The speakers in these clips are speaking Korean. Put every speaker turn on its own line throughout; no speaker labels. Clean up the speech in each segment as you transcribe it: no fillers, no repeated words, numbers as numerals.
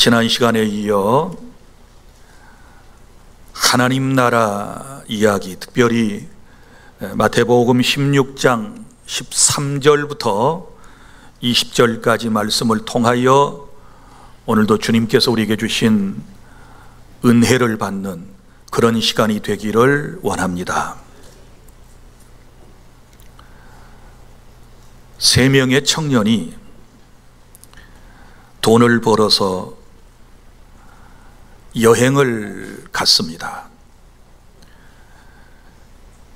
지난 시간에 이어 하나님 나라 이야기, 특별히 마태복음 16장 13절부터 20절까지 말씀을 통하여 오늘도 주님께서 우리에게 주신 은혜를 받는 그런 시간이 되기를 원합니다. 3명의 청년이 돈을 벌어서 여행을 갔습니다.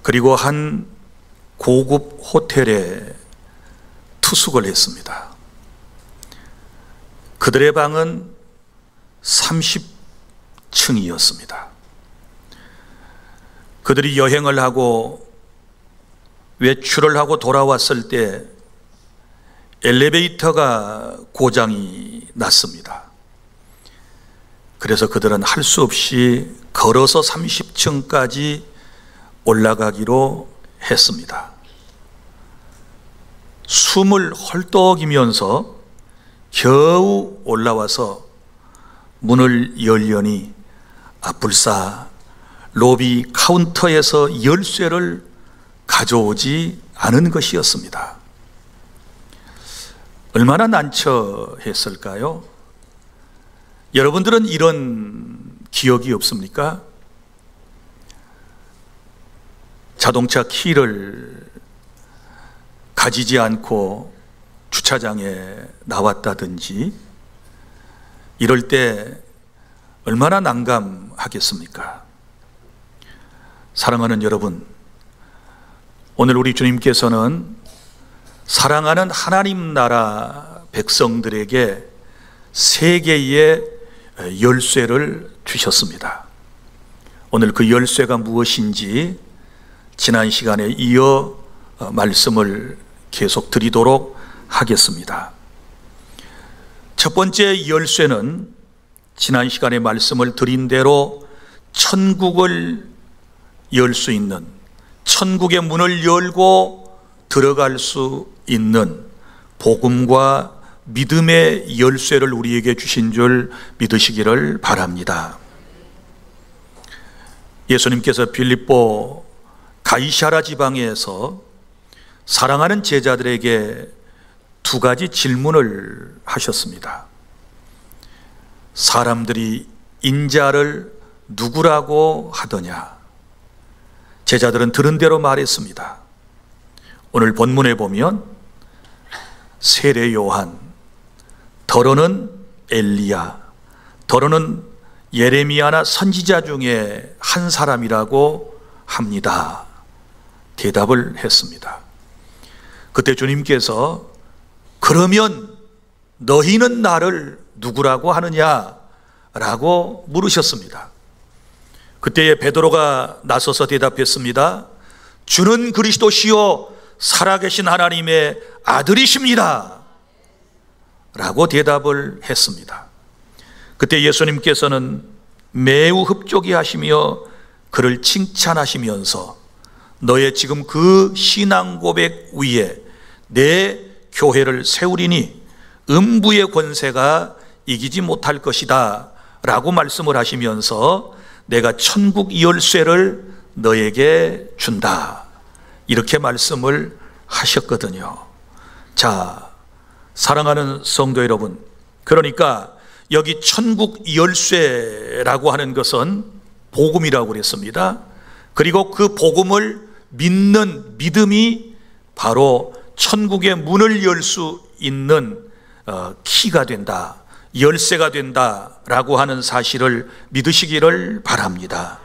그리고 한 고급 호텔에 투숙을 했습니다. 그들의 방은 30층이었습니다. 그들이 여행을 하고 외출을 하고 돌아왔을 때 엘리베이터가 고장이 났습니다. 그래서 그들은 할 수 없이 걸어서 30층까지 올라가기로 했습니다. 숨을 헐떡이면서 겨우 올라와서 문을 열려니 불사 로비 카운터에서 열쇠를 가져오지 않은 것이었습니다. 얼마나 난처했을까요? 여러분들은 이런 기억이 없습니까? 자동차 키를 가지지 않고 주차장에 나왔다든지 이럴 때 얼마나 난감하겠습니까? 사랑하는 여러분, 오늘 우리 주님께서는 사랑하는 하나님 나라 백성들에게 3개의 열쇠를 주셨습니다. 오늘 그 열쇠가 무엇인지 지난 시간에 이어 말씀을 계속 드리도록 하겠습니다. 첫 번째 열쇠는 지난 시간에 말씀을 드린 대로 천국을 열 수 있는, 천국의 문을 열고 들어갈 수 있는 복음과 믿음의 열쇠를 우리에게 주신 줄 믿으시기를 바랍니다. 예수님께서 빌립보 가이사랴 지방에서 사랑하는 제자들에게 2가지 질문을 하셨습니다. 사람들이 인자를 누구라고 하더냐? 제자들은 들은 대로 말했습니다. 오늘 본문에 보면 세례 요한, 더러는 엘리야, 더러는 예레미야나 선지자 중에 한 사람이라고 합니다. 대답을 했습니다. 그때 주님께서 그러면 너희는 나를 누구라고 하느냐? 라고 물으셨습니다. 그때에 베드로가 나서서 대답했습니다. 주는 그리스도시요 살아계신 하나님의 아들이십니다. 라고 대답을 했습니다. 그때 예수님께서는 매우 흡족히 하시며 그를 칭찬하시면서 너의 지금 그 신앙 고백 위에 내 교회를 세우리니 음부의 권세가 이기지 못할 것이다 라고 말씀을 하시면서 내가 천국 열쇠를 너에게 준다 이렇게 말씀을 하셨거든요. 자, 사랑하는 성도 여러분, 그러니까 여기 천국 열쇠라고 하는 것은 복음이라고 그랬습니다. 그리고 그 복음을 믿는 믿음이 바로 천국의 문을 열 수 있는 키가 된다, 열쇠가 된다라고 하는 사실을 믿으시기를 바랍니다.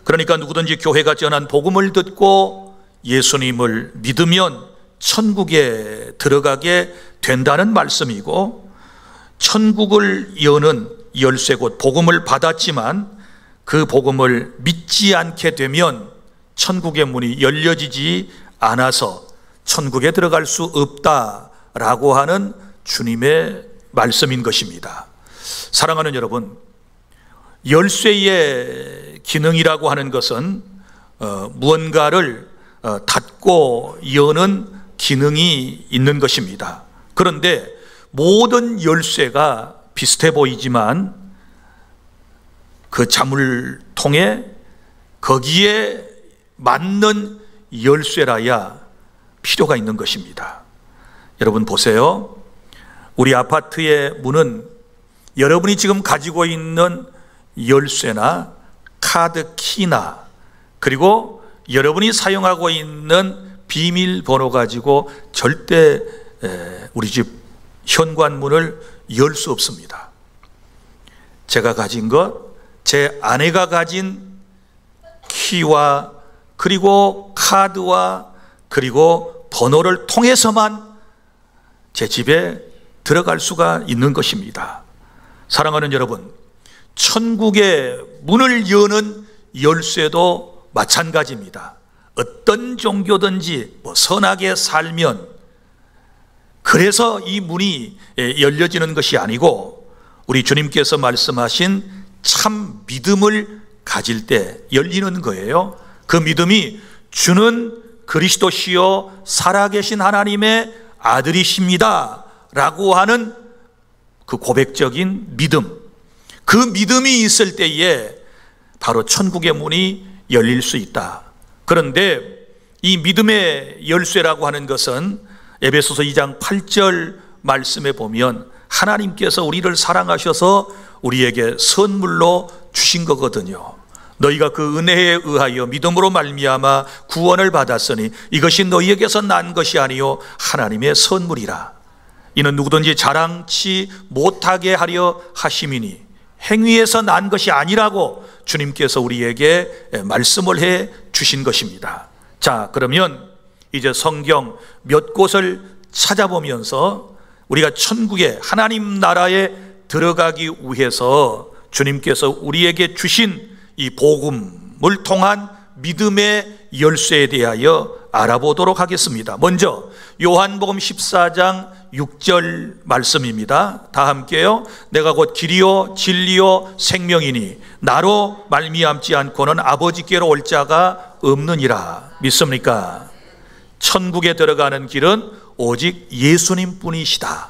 그러니까 누구든지 교회가 전한 복음을 듣고 예수님을 믿으면 천국에 들어가게 된다는 말씀이고, 천국을 여는 열쇠 곧 복음을 받았지만 그 복음을 믿지 않게 되면 천국의 문이 열려지지 않아서 천국에 들어갈 수 없다라고 하는 주님의 말씀인 것입니다. 사랑하는 여러분, 열쇠의 기능이라고 하는 것은 무언가를 닫고 여는 기능이 있는 것입니다. 그런데 모든 열쇠가 비슷해 보이지만 그 자물통에 거기에 맞는 열쇠라야 필요가 있는 것입니다. 여러분 보세요. 우리 아파트의 문은 여러분이 지금 가지고 있는 열쇠나 카드 키나 그리고 여러분이 사용하고 있는 비밀번호 가지고 절대 우리 집 현관문을 열 수 없습니다. 제가 가진 것, 제 아내가 가진 키와 그리고 카드와 그리고 번호를 통해서만 제 집에 들어갈 수가 있는 것입니다. 사랑하는 여러분, 천국의 문을 여는 열쇠도 마찬가지입니다. 어떤 종교든지 선하게 살면 그래서 이 문이 열려지는 것이 아니고 우리 주님께서 말씀하신 참 믿음을 가질 때 열리는 거예요. 그 믿음이 주는 그리스도시요 살아계신 하나님의 아들이십니다 라고 하는 그 고백적인 믿음, 그 믿음이 있을 때에 바로 천국의 문이 열릴 수 있다. 그런데 이 믿음의 열쇠라고 하는 것은 에베소서 2장 8절 말씀에 보면 하나님께서 우리를 사랑하셔서 우리에게 선물로 주신 거거든요. 너희가 그 은혜에 의하여 믿음으로 말미암아 구원을 받았으니 이것이 너희에게서 난 것이 아니요 하나님의 선물이라. 이는 누구든지 자랑치 못하게 하려 하심이니 행위에서 난 것이 아니라고 주님께서 우리에게 말씀을 해 주신 것입니다. 자, 그러면 이제 성경 몇 곳을 찾아보면서 우리가 천국의 하나님 나라에 들어가기 위해서 주님께서 우리에게 주신 이 복음을 통한 믿음의 열쇠에 대하여 알아보도록 하겠습니다. 먼저 요한복음 14장 6절 말씀입니다. 다 함께요. 내가 곧 길이요 진리요 생명이니 나로 말미암지 않고는 아버지께로 올 자가 없느니라. 믿습니까? 천국에 들어가는 길은 오직 예수님 뿐이시다.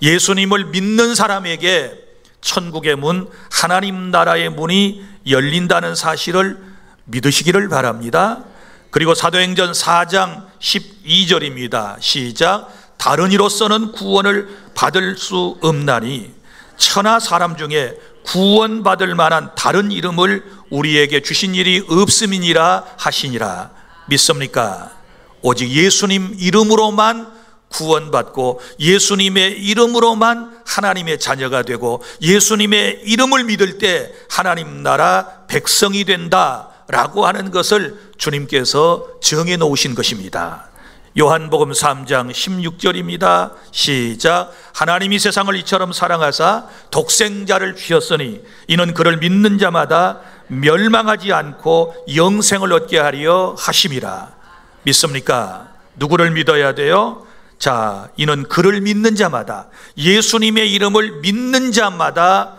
예수님을 믿는 사람에게 천국의 문, 하나님 나라의 문이 열린다는 사실을 믿으시기를 바랍니다. 그리고 사도행전 4장 12절입니다. 시작. 다른 이로서는 구원을 받을 수 없나니 천하 사람 중에 구원받을 만한 다른 이름을 우리에게 주신 일이 없음이니라 하시니라. 믿습니까? 오직 예수님 이름으로만 구원받고 예수님의 이름으로만 하나님의 자녀가 되고 예수님의 이름을 믿을 때 하나님 나라 백성이 된다라고 하는 것을 주님께서 정해 놓으신 것입니다. 요한복음 3장 16절입니다. 시작. 하나님이 세상을 이처럼 사랑하사 독생자를 주셨으니 이는 그를 믿는 자마다 멸망하지 않고 영생을 얻게 하려 하심이라. 믿습니까? 누구를 믿어야 돼요? 자, 이는 그를 믿는 자마다, 예수님의 이름을 믿는 자마다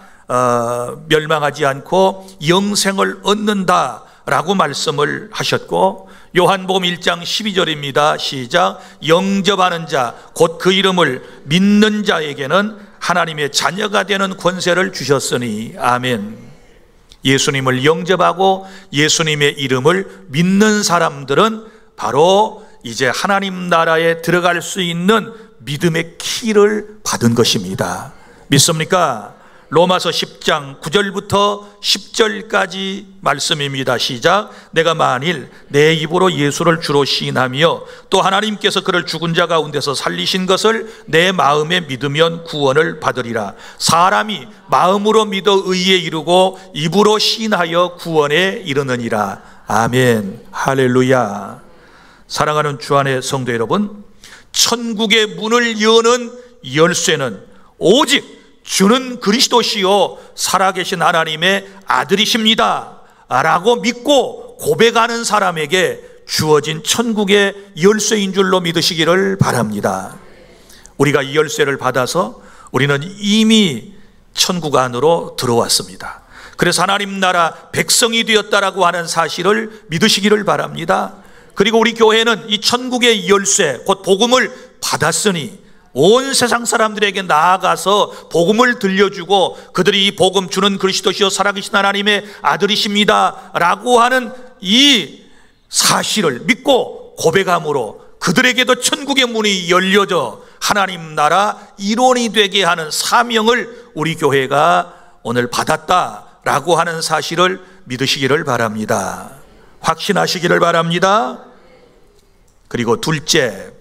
멸망하지 않고 영생을 얻는다라고 말씀을 하셨고, 요한복음 1장 12절입니다. 시작. 영접하는 자, 곧 그 이름을 믿는 자에게는 하나님의 자녀가 되는 권세를 주셨으니. 아멘. 예수님을 영접하고 예수님의 이름을 믿는 사람들은 바로 이제 하나님 나라에 들어갈 수 있는 믿음의 키를 받은 것입니다. 믿습니까? 로마서 10장 9절부터 10절까지 말씀입니다. 시작. 내가 만일 내 입으로 예수를 주로 시인하며 또 하나님께서 그를 죽은 자 가운데서 살리신 것을 내 마음에 믿으면 구원을 받으리라. 사람이 마음으로 믿어 의에 이르고 입으로 시인하여 구원에 이르느니라. 아멘. 할렐루야. 사랑하는 주 안의 성도 여러분, 천국의 문을 여는 열쇠는 오직 주는 그리스도시요 살아계신 하나님의 아들이십니다 라고 믿고 고백하는 사람에게 주어진 천국의 열쇠인 줄로 믿으시기를 바랍니다. 우리가 이 열쇠를 받아서 우리는 이미 천국 안으로 들어왔습니다. 그래서 하나님 나라 백성이 되었다라고 하는 사실을 믿으시기를 바랍니다. 그리고 우리 교회는 이 천국의 열쇠 곧 복음을 받았으니 온 세상 사람들에게 나아가서 복음을 들려주고 그들이 이 복음 주는 그리스도시요 살아계신 하나님의 아들이십니다 라고 하는 이 사실을 믿고 고백함으로 그들에게도 천국의 문이 열려져 하나님 나라 일원이 되게 하는 사명을 우리 교회가 오늘 받았다라고 하는 사실을 믿으시기를 바랍니다. 확신하시기를 바랍니다. 그리고 둘째,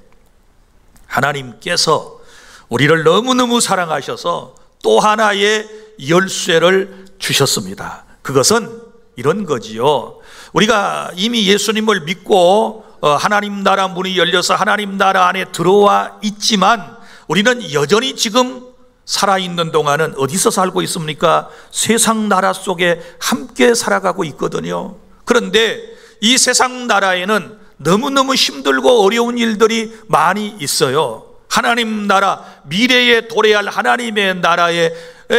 하나님께서 우리를 너무너무 사랑하셔서 또 하나의 열쇠를 주셨습니다. 그것은 이런 거지요. 우리가 이미 예수님을 믿고 하나님 나라 문이 열려서 하나님 나라 안에 들어와 있지만 우리는 여전히 지금 살아있는 동안은 어디서 살고 있습니까? 세상 나라 속에 함께 살아가고 있거든요. 그런데 이 세상 나라에는 너무너무 힘들고 어려운 일들이 많이 있어요. 하나님 나라, 미래에 도래할 하나님의 나라에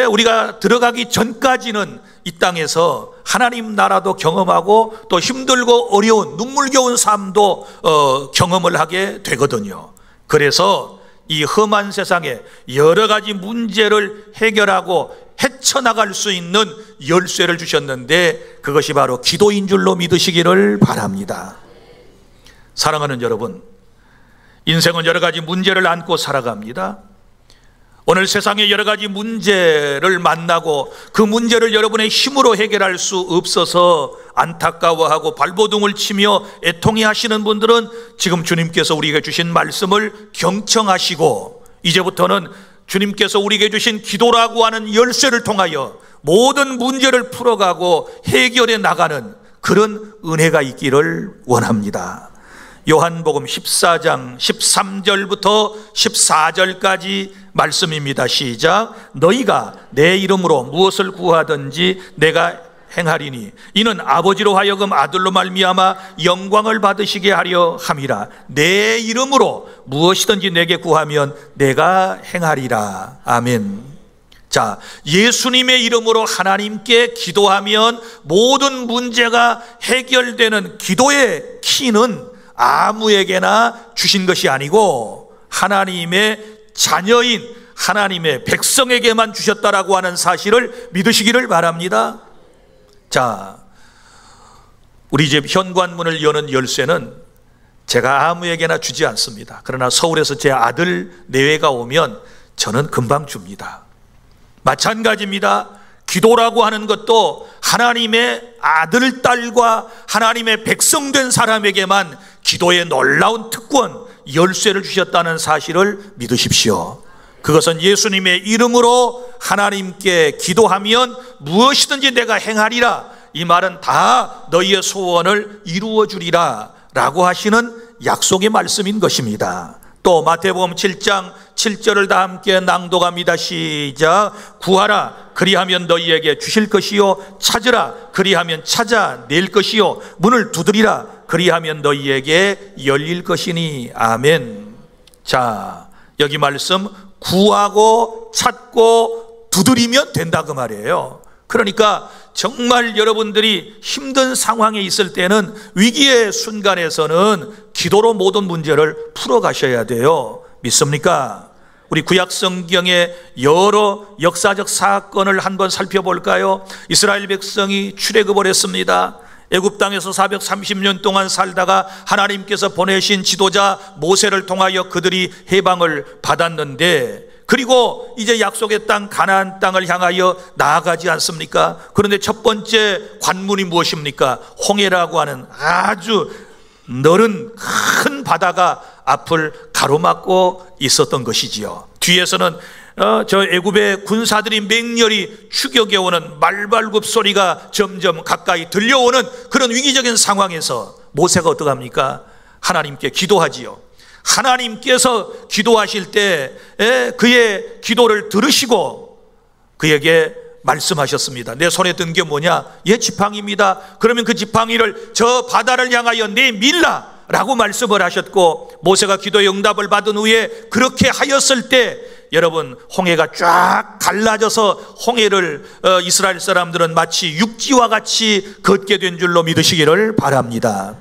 우리가 들어가기 전까지는 이 땅에서 하나님 나라도 경험하고 또 힘들고 어려운 눈물겨운 삶도 경험을 하게 되거든요. 그래서 이 험한 세상에 여러 가지 문제를 해결하고 헤쳐나갈 수 있는 열쇠를 주셨는데 그것이 바로 기도인 줄로 믿으시기를 바랍니다. 사랑하는 여러분, 인생은 여러 가지 문제를 안고 살아갑니다. 오늘 세상에 여러 가지 문제를 만나고 그 문제를 여러분의 힘으로 해결할 수 없어서 안타까워하고 발버둥을 치며 애통해 하시는 분들은 지금 주님께서 우리에게 주신 말씀을 경청하시고 이제부터는 주님께서 우리에게 주신 기도라고 하는 열쇠를 통하여 모든 문제를 풀어가고 해결해 나가는 그런 은혜가 있기를 원합니다. 요한복음 14장 13절부터 14절까지 말씀입니다. 시작. 너희가 내 이름으로 무엇을 구하든지 내가 행하리니 이는 아버지로 하여금 아들로 말미암아 영광을 받으시게 하려 함이라. 내 이름으로 무엇이든지 내게 구하면 내가 행하리라. 아멘. 자, 예수님의 이름으로 하나님께 기도하면 모든 문제가 해결되는 기도의 키는 아무에게나 주신 것이 아니고 하나님의 자녀인 하나님의 백성에게만 주셨다라고 하는 사실을 믿으시기를 바랍니다. 자, 우리 집 현관문을 여는 열쇠는 제가 아무에게나 주지 않습니다. 그러나 서울에서 제 아들 내외가 오면 저는 금방 줍니다. 마찬가지입니다. 기도라고 하는 것도 하나님의 아들, 딸과 하나님의 백성된 사람에게만 기도의 놀라운 특권, 열쇠를 주셨다는 사실을 믿으십시오. 그것은 예수님의 이름으로 하나님께 기도하면 무엇이든지 내가 행하리라. 이 말은 다 너희의 소원을 이루어 주리라 라고 하시는 약속의 말씀인 것입니다. 또 마태복음 7장 7절을 다 함께 낭독합니다. 시작. 구하라 그리하면 너희에게 주실 것이요 찾으라 그리하면 찾아낼 것이요 문을 두드리라 그리하면 너희에게 열릴 것이니. 아멘. 자, 여기 말씀 구하고 찾고 두드리면 된다 그 말이에요. 그러니까 정말 여러분들이 힘든 상황에 있을 때는 위기의 순간에서는 기도로 모든 문제를 풀어 가셔야 돼요. 믿습니까? 우리 구약 성경의 여러 역사적 사건을 한번 살펴볼까요? 이스라엘 백성이 출애굽을 했습니다. 애굽 땅에서 430년 동안 살다가 하나님께서 보내신 지도자 모세를 통하여 그들이 해방을 받았는데 그리고 이제 약속의 땅 가나안 땅을 향하여 나아가지 않습니까? 그런데 첫 번째 관문이 무엇입니까? 홍해라고 하는 아주 넓은 큰 바다가 앞을 가로막고 있었던 것이지요. 뒤에서는 저 애굽의 군사들이 맹렬히 추격해오는 말발굽 소리가 점점 가까이 들려오는 그런 위기적인 상황에서 모세가 어떡합니까? 하나님께 기도하지요. 하나님께서 기도하실 때 그의 기도를 들으시고 그에게 말씀하셨습니다. 내 손에 든 게 뭐냐? 예, 지팡이입니다. 그러면 그 지팡이를 저 바다를 향하여 내밀라 라고 말씀을 하셨고 모세가 기도의 응답을 받은 후에 그렇게 하였을 때 여러분 홍해가 쫙 갈라져서 홍해를 이스라엘 사람들은 마치 육지와 같이 걷게 된 줄로 믿으시기를 바랍니다.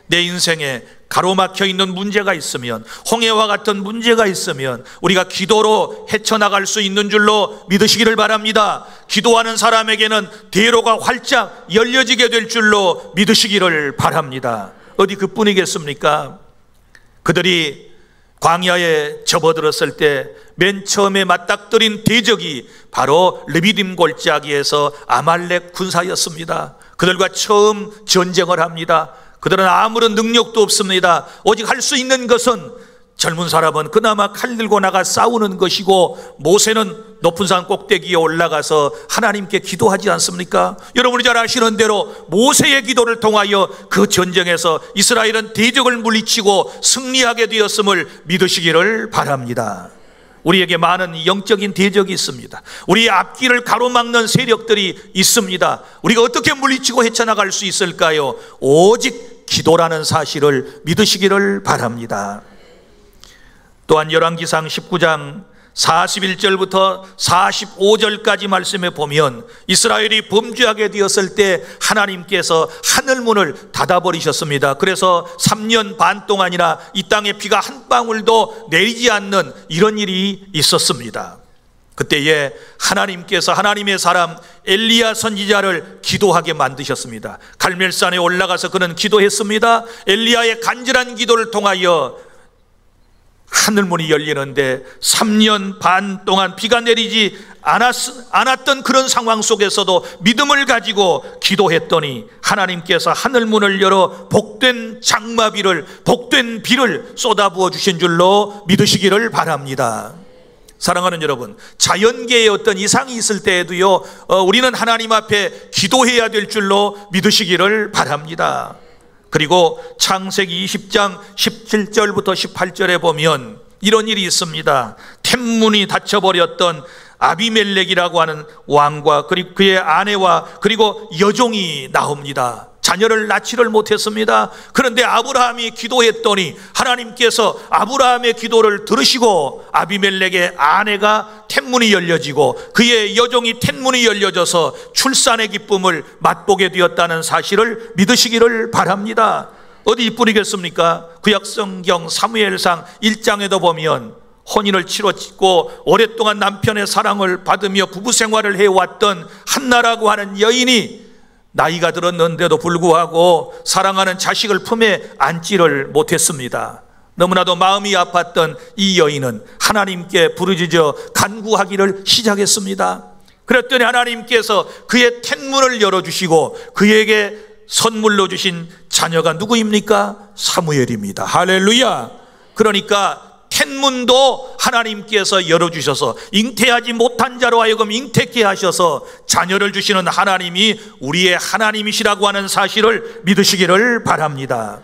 내 인생에 가로막혀 있는 문제가 있으면, 홍해와 같은 문제가 있으면 우리가 기도로 헤쳐나갈 수 있는 줄로 믿으시기를 바랍니다. 기도하는 사람에게는 대로가 활짝 열려지게 될 줄로 믿으시기를 바랍니다. 어디 그뿐이겠습니까? 그들이 광야에 접어들었을 때 맨 처음에 맞닥뜨린 대적이 바로 르비딤 골짜기에서 아말렉 군사였습니다. 그들과 처음 전쟁을 합니다. 그들은 아무런 능력도 없습니다. 오직 할 수 있는 것은, 젊은 사람은 그나마 칼 들고 나가 싸우는 것이고, 모세는 높은 산 꼭대기에 올라가서 하나님께 기도하지 않습니까? 여러분이 잘 아시는 대로 모세의 기도를 통하여 그 전쟁에서 이스라엘은 대적을 물리치고 승리하게 되었음을 믿으시기를 바랍니다. 우리에게 많은 영적인 대적이 있습니다. 우리의 앞길을 가로막는 세력들이 있습니다. 우리가 어떻게 물리치고 헤쳐나갈 수 있을까요? 오직 기도라는 사실을 믿으시기를 바랍니다. 또한 열왕기상 19장 41절부터 45절까지 말씀에 보면 이스라엘이 범죄하게 되었을 때 하나님께서 하늘문을 닫아버리셨습니다. 그래서 3년 반 동안이나 이 땅에 비가 한 방울도 내리지 않는 이런 일이 있었습니다. 그때에 하나님께서 하나님의 사람 엘리야 선지자를 기도하게 만드셨습니다. 갈멜산에 올라가서 그는 기도했습니다. 엘리야의 간절한 기도를 통하여 하늘문이 열리는데 3년 반 동안 비가 내리지 않았던 그런 상황 속에서도 믿음을 가지고 기도했더니 하나님께서 하늘문을 열어 복된 장마비를, 복된 비를 쏟아부어 주신 줄로 믿으시기를 바랍니다. 사랑하는 여러분, 자연계에 어떤 이상이 있을 때에도요, 우리는 하나님 앞에 기도해야 될 줄로 믿으시기를 바랍니다. 그리고 창세기 20장 17절부터 18절에 보면 이런 일이 있습니다. 템문이 닫혀버렸던 아비멜렉이라고 하는 왕과 그리고 그의 아내와 그리고 여종이 나옵니다. 자녀를 낳지를 못했습니다. 그런데 아브라함이 기도했더니 하나님께서 아브라함의 기도를 들으시고 아비멜렉의 아내가 템문이 열려지고 그의 여종이 템문이 열려져서 출산의 기쁨을 맛보게 되었다는 사실을 믿으시기를 바랍니다. 어디 이뿐이겠습니까? 구약성경 사무엘상 1장에도 보면 혼인을 치렀고 오랫동안 남편의 사랑을 받으며 부부 생활을 해왔던 한나라고 하는 여인이 나이가 들었는데도 불구하고 사랑하는 자식을 품에 안지를 못했습니다. 너무나도 마음이 아팠던 이 여인은 하나님께 부르짖어 간구하기를 시작했습니다. 그랬더니 하나님께서 그의 텐문을 열어주시고 그에게 선물로 주신 자녀가 누구입니까? 사무엘입니다. 할렐루야. 그러니까 텐문도 하나님께서 열어주셔서 잉태하지 못한 자로 하여금 잉태케 하셔서 자녀를 주시는 하나님이 우리의 하나님이시라고 하는 사실을 믿으시기를 바랍니다.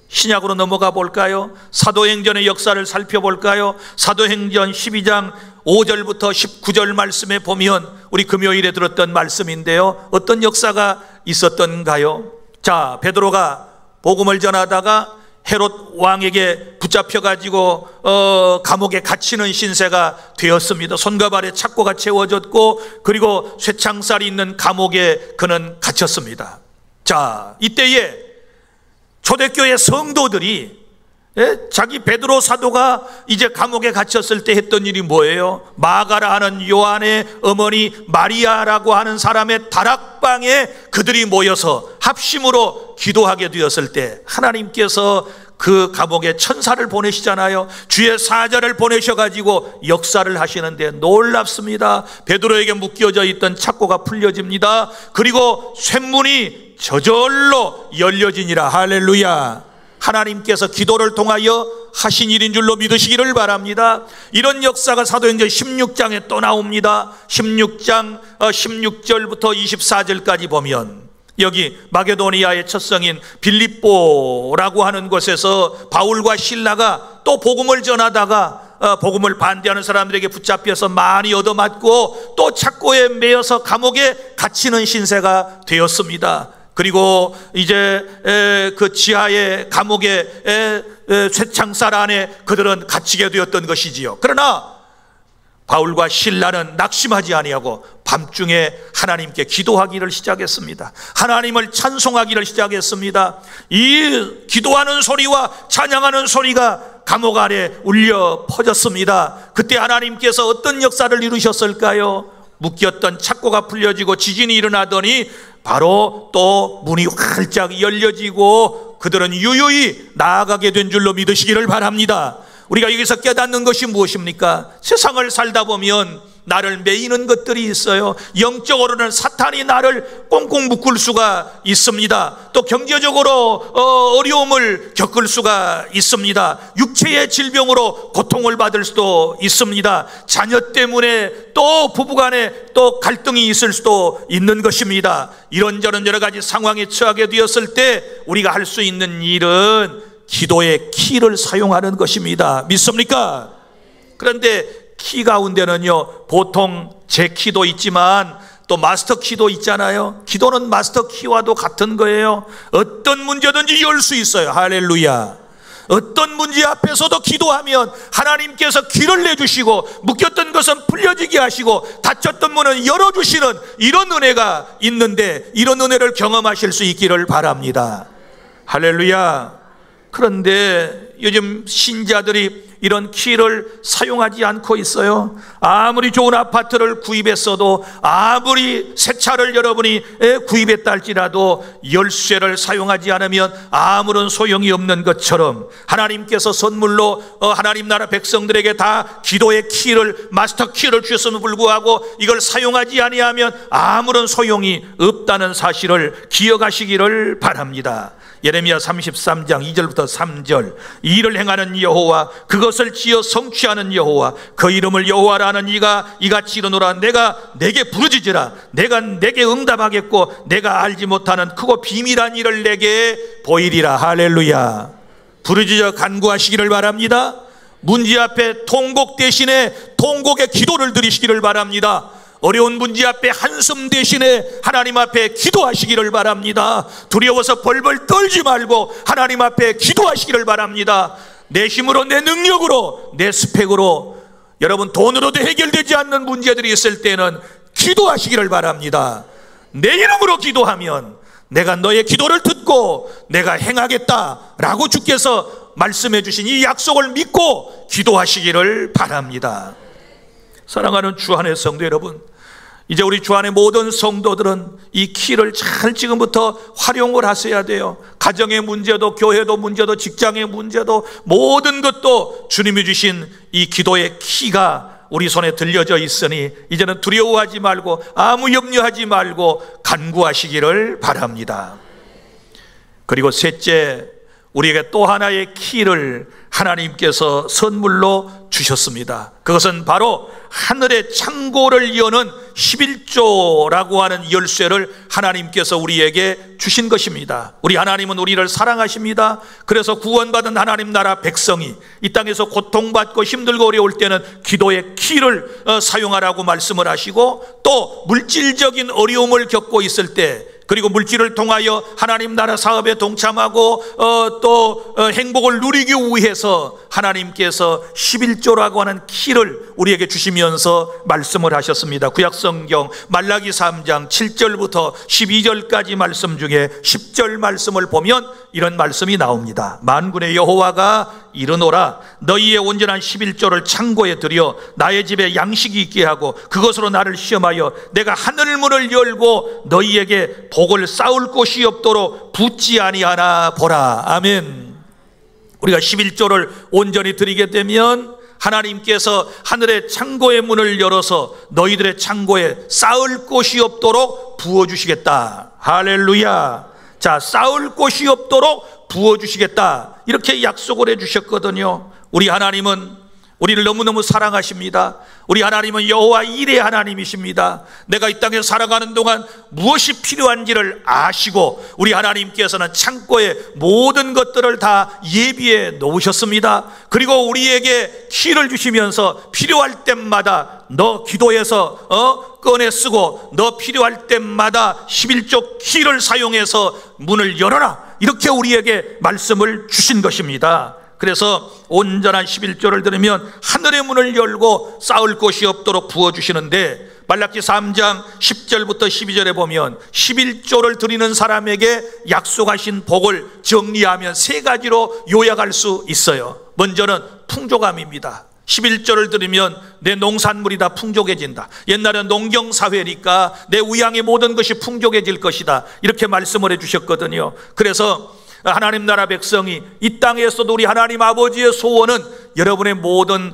신약으로 넘어가 볼까요? 사도행전의 역사를 살펴볼까요? 사도행전 12장 5절부터 19절 말씀에 보면 우리 금요일에 들었던 말씀인데요, 어떤 역사가 있었던가요? 자, 베드로가 복음을 전하다가 헤롯 왕에게 붙잡혀가지고 감옥에 갇히는 신세가 되었습니다. 손과 발에 착고가 채워졌고 그리고 쇠창살이 있는 감옥에 그는 갇혔습니다. 자, 이때에 초대교회 성도들이 자기 베드로 사도가 이제 감옥에 갇혔을 때 했던 일이 뭐예요? 마가라 하는 요한의 어머니 마리아라고 하는 사람의 다락방에 그들이 모여서 합심으로 기도하게 되었을 때 하나님께서 그 감옥에 천사를 보내시잖아요. 주의 사자를 보내셔가지고 역사를 하시는데 놀랍습니다. 베드로에게 묶여져 있던 착고가 풀려집니다. 그리고 쇳문이 저절로 열려지니라. 할렐루야. 하나님께서 기도를 통하여 하신 일인 줄로 믿으시기를 바랍니다. 이런 역사가 사도행전 16장에 또 나옵니다. 16장 16절부터 24절까지 보면 여기 마게도니아의 첫 성인 빌립보라고 하는 곳에서 바울과 실라가 또 복음을 전하다가 복음을 반대하는 사람들에게 붙잡혀서 많이 얻어맞고 또 착고에 매여서 감옥에 갇히는 신세가 되었습니다. 그리고 이제 그 지하의 감옥의 쇠창살 안에 그들은 갇히게 되었던 것이지요. 그러나 바울과 실라는 낙심하지 아니하고 밤중에 하나님께 기도하기를 시작했습니다. 하나님을 찬송하기를 시작했습니다. 이 기도하는 소리와 찬양하는 소리가 감옥 안에 울려 퍼졌습니다. 그때 하나님께서 어떤 역사를 이루셨을까요? 묶였던 착고가 풀려지고 지진이 일어나더니 바로 또 문이 활짝 열려지고 그들은 유유히 나아가게 된 줄로 믿으시기를 바랍니다. 우리가 여기서 깨닫는 것이 무엇입니까? 세상을 살다 보면 나를 매이는 것들이 있어요. 영적으로는 사탄이 나를 꽁꽁 묶을 수가 있습니다. 또 경제적으로 어려움을 겪을 수가 있습니다. 육체의 질병으로 고통을 받을 수도 있습니다. 자녀 때문에 또 부부간에 또 갈등이 있을 수도 있는 것입니다. 이런저런 여러 가지 상황에 처하게 되었을 때 우리가 할 수 있는 일은 기도의 키를 사용하는 것입니다. 믿습니까? 그런데 키 가운데는요, 보통 제 키도 있지만 또 마스터 키도 있잖아요. 기도는 마스터 키와도 같은 거예요. 어떤 문제든지 열 수 있어요. 할렐루야. 어떤 문제 앞에서도 기도하면 하나님께서 길을 내주시고 묶였던 것은 풀려지게 하시고 닫혔던 문은 열어주시는 이런 은혜가 있는데, 이런 은혜를 경험하실 수 있기를 바랍니다. 할렐루야. 그런데 요즘 신자들이 이런 키를 사용하지 않고 있어요. 아무리 좋은 아파트를 구입했어도, 아무리 새 차를 여러분이 구입했다 할지라도 열쇠를 사용하지 않으면 아무런 소용이 없는 것처럼 하나님께서 선물로 하나님 나라 백성들에게 다 기도의 키를, 마스터 키를 주셨음에 불구하고 이걸 사용하지 아니하면 아무런 소용이 없다는 사실을 기억하시기를 바랍니다. 예레미야 33장 2절부터 3절. 이 일을 행하는 여호와, 그것을 지어 성취하는 여호와, 그 이름을 여호와라 하는 이가 이같이 이르노라. 내가 내게 부르짖으라. 내가 내게 응답하겠고 내가 알지 못하는 크고 비밀한 일을 내게 보이리라. 할렐루야. 부르짖어 간구하시기를 바랍니다. 문제 앞에 통곡 대신에 통곡의 기도를 드리시기를 바랍니다. 어려운 문제 앞에 한숨 대신에 하나님 앞에 기도하시기를 바랍니다. 두려워서 벌벌 떨지 말고 하나님 앞에 기도하시기를 바랍니다. 내 힘으로, 내 능력으로, 내 스펙으로, 여러분 돈으로도 해결되지 않는 문제들이 있을 때는 기도하시기를 바랍니다. 내 이름으로 기도하면 내가 너의 기도를 듣고 내가 행하겠다라고 주께서 말씀해 주신 이 약속을 믿고 기도하시기를 바랍니다. 사랑하는 주안의 성도 여러분, 이제 우리 주안의 모든 성도들은 이 키를 잘 지금부터 활용을 하셔야 돼요. 가정의 문제도, 교회도 문제도, 직장의 문제도, 모든 것도 주님이 주신 이 기도의 키가 우리 손에 들려져 있으니 이제는 두려워하지 말고 아무 염려하지 말고 간구하시기를 바랍니다. 그리고 셋째, 우리에게 또 하나의 키를 하나님께서 선물로 주셨습니다. 그것은 바로 하늘의 창고를 여는 11조라고 하는 열쇠를 하나님께서 우리에게 주신 것입니다. 우리 하나님은 우리를 사랑하십니다. 그래서 구원받은 하나님 나라 백성이 이 땅에서 고통받고 힘들고 어려울 때는 기도의 키를 사용하라고 말씀을 하시고, 또 물질적인 어려움을 겪고 있을 때, 그리고 물질을 통하여 하나님 나라 사업에 동참하고 또 행복을 누리기 위해서 하나님께서 11조라고 하는 키를 우리에게 주시면서 말씀을 하셨습니다. 구약성경 말라기 3장 7절부터 12절까지 말씀 중에 10절 말씀을 보면 이런 말씀이 나옵니다. 만군의 여호와가 이르노라. 너희의 온전한 11조를 창고에 들여 나의 집에 양식이 있게 하고 그것으로 나를 시험하여 내가 하늘문을 열고 너희에게 복을 쌓을 곳이 없도록 붓지 아니하나 보라. 아멘. 우리가 11조를 온전히 드리게 되면 하나님께서 하늘의 창고의 문을 열어서 너희들의 창고에 쌓을 곳이 없도록 부어주시겠다. 할렐루야. 자, 쌓을 곳이 없도록 부어주시겠다, 이렇게 약속을 해주셨거든요. 우리 하나님은 우리를 너무너무 사랑하십니다. 우리 하나님은 여호와 일의 하나님이십니다. 내가 이 땅에 살아가는 동안 무엇이 필요한지를 아시고 우리 하나님께서는 창고에 모든 것들을 다 예비해 놓으셨습니다. 그리고 우리에게 키를 주시면서 필요할 때마다 너 기도해서 꺼내 쓰고 너 필요할 때마다 11조 키를 사용해서 문을 열어라, 이렇게 우리에게 말씀을 주신 것입니다. 그래서 온전한 11조를 들으면 하늘의 문을 열고 쌓을 곳이 없도록 부어주시는데, 말라기 3장 10절부터 12절에 보면 11조를 드리는 사람에게 약속하신 복을 정리하면 세 가지로 요약할 수 있어요. 먼저는 풍족함입니다. 11조를 들으면 내 농산물이 다 풍족해진다. 옛날엔 농경사회니까 내 우양의 모든 것이 풍족해질 것이다, 이렇게 말씀을 해주셨거든요. 그래서 하나님 나라 백성이 이 땅에서도 우리 하나님 아버지의 소원은 여러분의 모든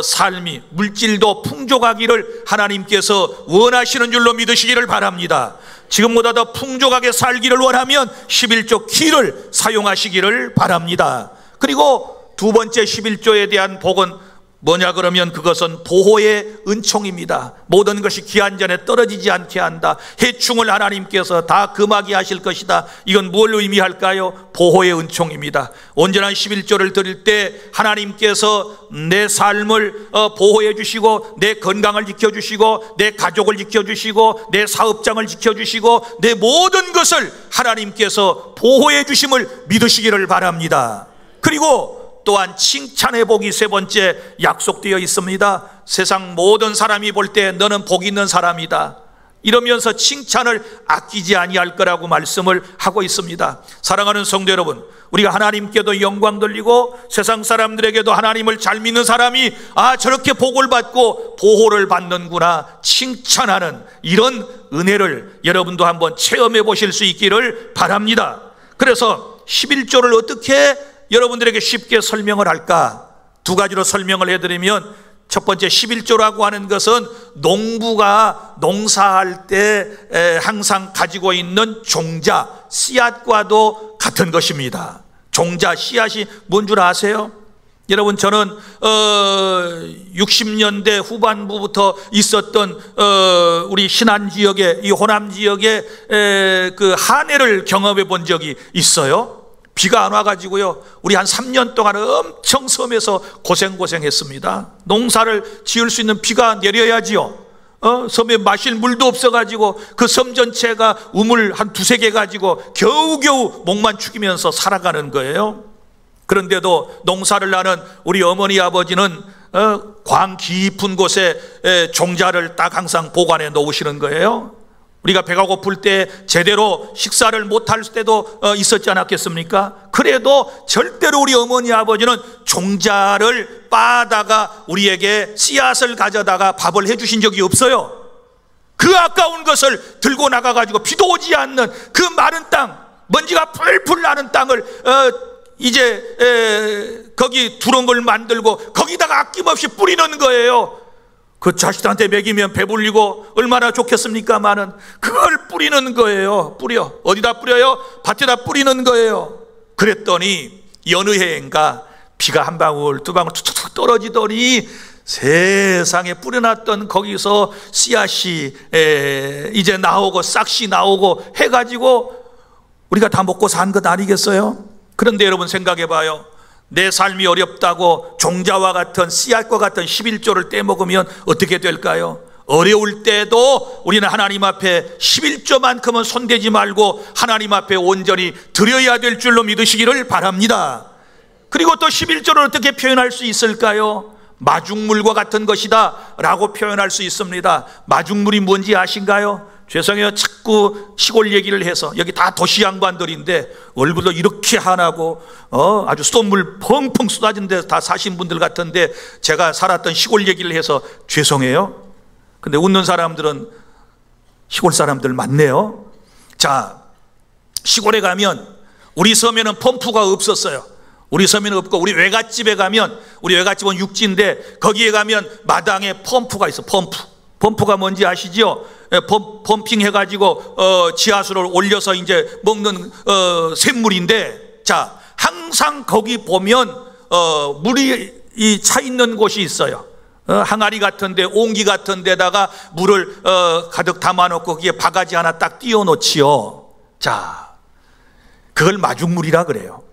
삶이, 물질도 풍족하기를 하나님께서 원하시는 줄로 믿으시기를 바랍니다. 지금보다 더 풍족하게 살기를 원하면 11조 키를 사용하시기를 바랍니다. 그리고 두 번째 11조에 대한 복은 뭐냐 그러면 그것은 보호의 은총입니다. 모든 것이 기한 전에 떨어지지 않게 한다. 해충을 하나님께서 다 금하게 하실 것이다. 이건 뭘 의미할까요? 보호의 은총입니다. 온전한 11조를 드릴 때 하나님께서 내 삶을 보호해 주시고, 내 건강을 지켜주시고, 내 가족을 지켜주시고, 내 사업장을 지켜주시고, 내 모든 것을 하나님께서 보호해 주심을 믿으시기를 바랍니다. 그리고 또한 칭찬의 복이 세 번째 약속되어 있습니다. 세상 모든 사람이 볼 때 너는 복 있는 사람이다, 이러면서 칭찬을 아끼지 아니할 거라고 말씀을 하고 있습니다. 사랑하는 성도 여러분, 우리가 하나님께도 영광 돌리고 세상 사람들에게도 하나님을 잘 믿는 사람이 저렇게 복을 받고 보호를 받는구나 칭찬하는 이런 은혜를 여러분도 한번 체험해 보실 수 있기를 바랍니다. 그래서 11조를 어떻게 여러분들에게 쉽게 설명을 할까? 두 가지로 설명을 해드리면, 첫 번째 11조라고 하는 것은 농부가 농사할 때 항상 가지고 있는 종자, 씨앗과도 같은 것입니다. 종자, 씨앗이 뭔 줄 아세요? 여러분, 저는 60년대 후반부부터 있었던 우리 신안 지역에, 이 호남 지역에 그 한해를 경험해 본 적이 있어요. 비가 안 와가지고요, 우리 한 3년 동안 엄청 섬에서 고생했습니다. 농사를 지을 수 있는 비가 내려야지요. 섬에 마실 물도 없어가지고 그 섬 전체가 우물 한 두세 개 가지고 겨우겨우 목만 축이면서 살아가는 거예요. 그런데도 농사를 하는 우리 어머니 아버지는 광 깊은 곳에 종자를 딱 항상 보관해 놓으시는 거예요. 우리가 배가 고플 때 제대로 식사를 못할 때도 있었지 않았겠습니까? 그래도 절대로 우리 어머니 아버지는 종자를 빻다가 우리에게 씨앗을 가져다가 밥을 해주신 적이 없어요. 그 아까운 것을 들고 나가가지고 비도 오지 않는 그 마른 땅, 먼지가 풀풀 나는 땅을 거기 두렁을 만들고 거기다가 아낌없이 뿌리는 거예요. 그 자식들한테 먹이면 배불리고 얼마나 좋겠습니까마는 그걸 뿌리는 거예요. 어디다 뿌려요? 밭에다 뿌리는 거예요. 그랬더니 어느 해인가 비가 한 방울 두 방울 툭툭 떨어지더니 세상에 뿌려놨던 거기서 씨앗이 이제 나오고 싹시 나오고 해가지고 우리가 다 먹고 산 것 아니겠어요? 그런데 여러분 생각해 봐요. 내 삶이 어렵다고 종자와 같은 씨앗과 같은 11조를 떼먹으면 어떻게 될까요? 어려울 때도 우리는 하나님 앞에 11조만큼은 손대지 말고 하나님 앞에 온전히 드려야 될 줄로 믿으시기를 바랍니다. 그리고 또 11조를 어떻게 표현할 수 있을까요? 마중물과 같은 것이다 라고 표현할 수 있습니다. 마중물이 뭔지 아신가요? 죄송해요, 자꾸 시골 얘기를 해서. 여기 다 도시 양반들인데 얼굴도 이렇게 환하고 아주 쏨물 펑펑 쏟아진 데서 다 사신 분들 같은데 제가 살았던 시골 얘기를 해서 죄송해요. 근데 웃는 사람들은 시골 사람들 맞네요. 자, 시골에 가면 우리 섬에는 펌프가 없었어요. 우리 섬에는 없고, 우리 외갓집에 가면, 우리 외갓집은 육지인데 거기에 가면 마당에 펌프가 있어. 펌프가 뭔지 아시죠? 펌핑 해가지고 지하수를 올려서 이제 먹는 샘물인데, 자, 항상 거기 보면 물이 차 있는 곳이 있어요. 항아리 같은데, 옹기 같은 데다가 물을 가득 담아놓고 거기에 바가지 하나 딱 띄워놓지요. 자, 그걸 마중물이라 그래요.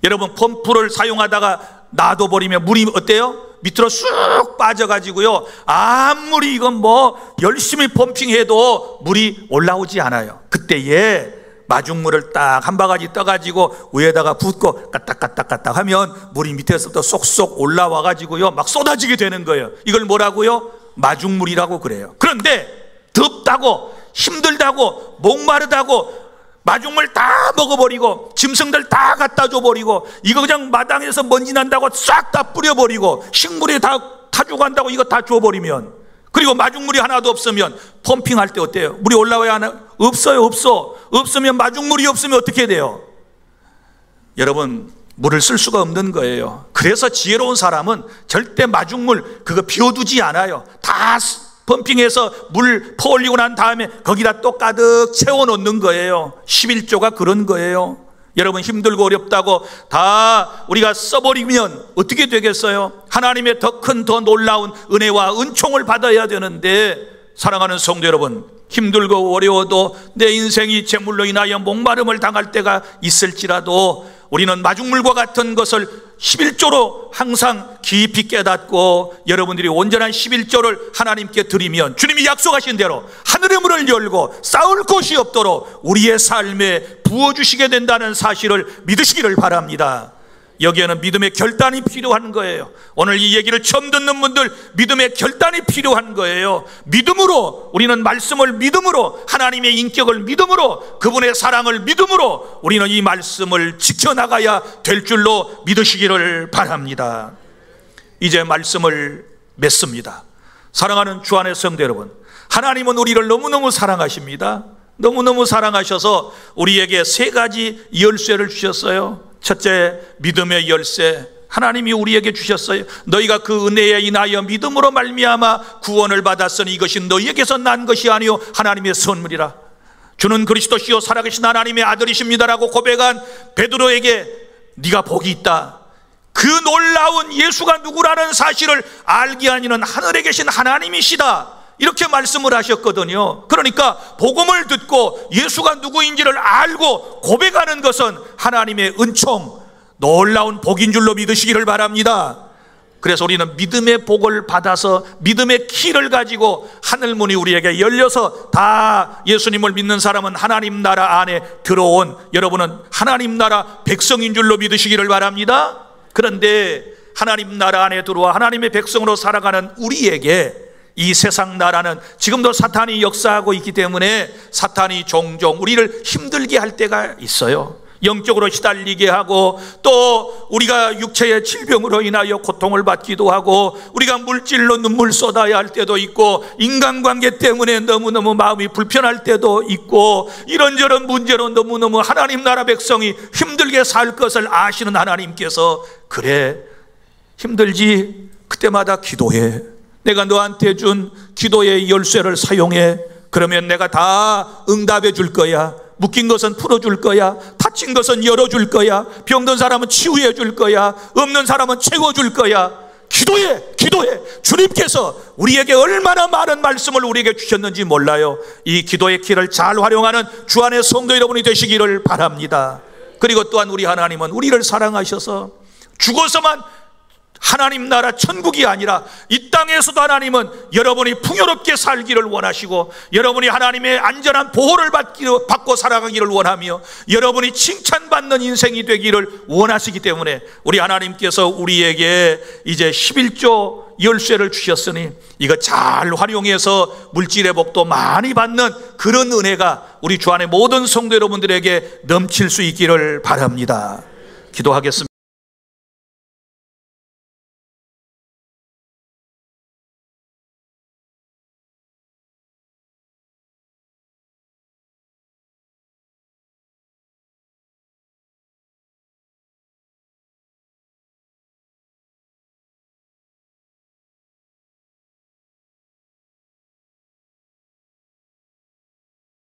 여러분, 펌프를 사용하다가 놔둬버리면 물이 어때요? 밑으로 쑥 빠져가지고요, 아무리 이건 뭐 열심히 펌핑해도 물이 올라오지 않아요. 그때에 마중물을 딱 한 바가지 떠가지고 위에다가 붓고 까딱까딱까딱 하면 물이 밑에서부터 쏙쏙 올라와 가지고요 막 쏟아지게 되는 거예요. 이걸 뭐라고요? 마중물이라고 그래요. 그런데 덥다고 힘들다고 목마르다고 마중물 다 먹어버리고 짐승들 다 갖다 줘버리고 이거 그냥 마당에서 먼지 난다고 싹 다 뿌려버리고 식물에 다 타죽어간다고 이거 다 줘버리면, 그리고 마중물이 하나도 없으면 펌핑할 때 어때요? 물이 올라와야 하나? 없어요. 없으면 마중물이 없으면 어떻게 돼요? 여러분, 물을 쓸 수가 없는 거예요. 그래서 지혜로운 사람은 절대 마중물 그거 비워두지 않아요. 다 펌핑해서 물 퍼올리고 난 다음에 거기다 또 가득 채워놓는 거예요. 11조가 그런 거예요. 여러분, 힘들고 어렵다고 다 우리가 써버리면 어떻게 되겠어요? 하나님의 더 큰 더 놀라운 은혜와 은총을 받아야 되는데, 사랑하는 성도 여러분, 힘들고 어려워도 내 인생이 재물로 인하여 목마름을 당할 때가 있을지라도 우리는 마중물과 같은 것을 11조로 항상 깊이 깨닫고 여러분들이 온전한 11조를 하나님께 드리면 주님이 약속하신 대로 하늘의 문을 열고 싸울 곳이 없도록 우리의 삶에 부어주시게 된다는 사실을 믿으시기를 바랍니다. 여기에는 믿음의 결단이 필요한 거예요. 오늘 이 얘기를 처음 듣는 분들, 믿음의 결단이 필요한 거예요. 믿음으로, 우리는 말씀을 믿음으로, 하나님의 인격을 믿음으로, 그분의 사랑을 믿음으로 우리는 이 말씀을 지켜나가야 될 줄로 믿으시기를 바랍니다. 이제 말씀을 맺습니다. 사랑하는 주 안의 성도 여러분, 하나님은 우리를 너무너무 사랑하십니다. 너무너무 사랑하셔서 우리에게 세 가지 열쇠를 주셨어요. 첫째, 믿음의 열쇠, 하나님이 우리에게 주셨어요. 너희가 그 은혜에 인하여 믿음으로 말미암아 구원을 받았으니 이것이 너희에게서 난 것이 아니요 하나님의 선물이라. 주는 그리스도시요 살아계신 하나님의 아들이십니다라고 고백한 베드로에게 네가 복이 있다. 그 놀라운 예수가 누구라는 사실을 알게 하니는 하늘에 계신 하나님이시다, 이렇게 말씀을 하셨거든요. 그러니까 복음을 듣고 예수가 누구인지를 알고 고백하는 것은 하나님의 은총, 놀라운 복인 줄로 믿으시기를 바랍니다. 그래서 우리는 믿음의 복을 받아서 믿음의 키를 가지고 하늘문이 우리에게 열려서 다 예수님을 믿는 사람은 하나님 나라 안에 들어온, 여러분은 하나님 나라 백성인 줄로 믿으시기를 바랍니다. 그런데 하나님 나라 안에 들어와 하나님의 백성으로 살아가는 우리에게 이 세상 나라는 지금도 사탄이 역사하고 있기 때문에 사탄이 종종 우리를 힘들게 할 때가 있어요. 영적으로 시달리게 하고, 또 우리가 육체의 질병으로 인하여 고통을 받기도 하고, 우리가 물질로 눈물 쏟아야 할 때도 있고, 인간관계 때문에 너무너무 마음이 불편할 때도 있고, 이런저런 문제로 너무너무 하나님 나라 백성이 힘들게 살 것을 아시는 하나님께서 그래, 힘들지, 그때마다 기도해. 내가 너한테 준 기도의 열쇠를 사용해. 그러면 내가 다 응답해 줄 거야. 묶인 것은 풀어줄 거야. 다친 것은 열어줄 거야. 병든 사람은 치유해 줄 거야. 없는 사람은 채워줄 거야. 기도해. 주님께서 우리에게 얼마나 많은 말씀을 우리에게 주셨는지 몰라요. 이 기도의 키를 잘 활용하는 주 안의 성도 여러분이 되시기를 바랍니다. 그리고 또한 우리 하나님은 우리를 사랑하셔서 죽어서만 하나님 나라 천국이 아니라 이 땅에서도 하나님은 여러분이 풍요롭게 살기를 원하시고, 여러분이 하나님의 안전한 보호를 받고 살아가기를 원하며, 여러분이 칭찬받는 인생이 되기를 원하시기 때문에 우리 하나님께서 우리에게 이제 11조 열쇠를 주셨으니 이거 잘 활용해서 물질의 복도 많이 받는 그런 은혜가 우리 주 안의 모든 성도 여러분들에게 넘칠 수 있기를 바랍니다. 기도하겠습니다.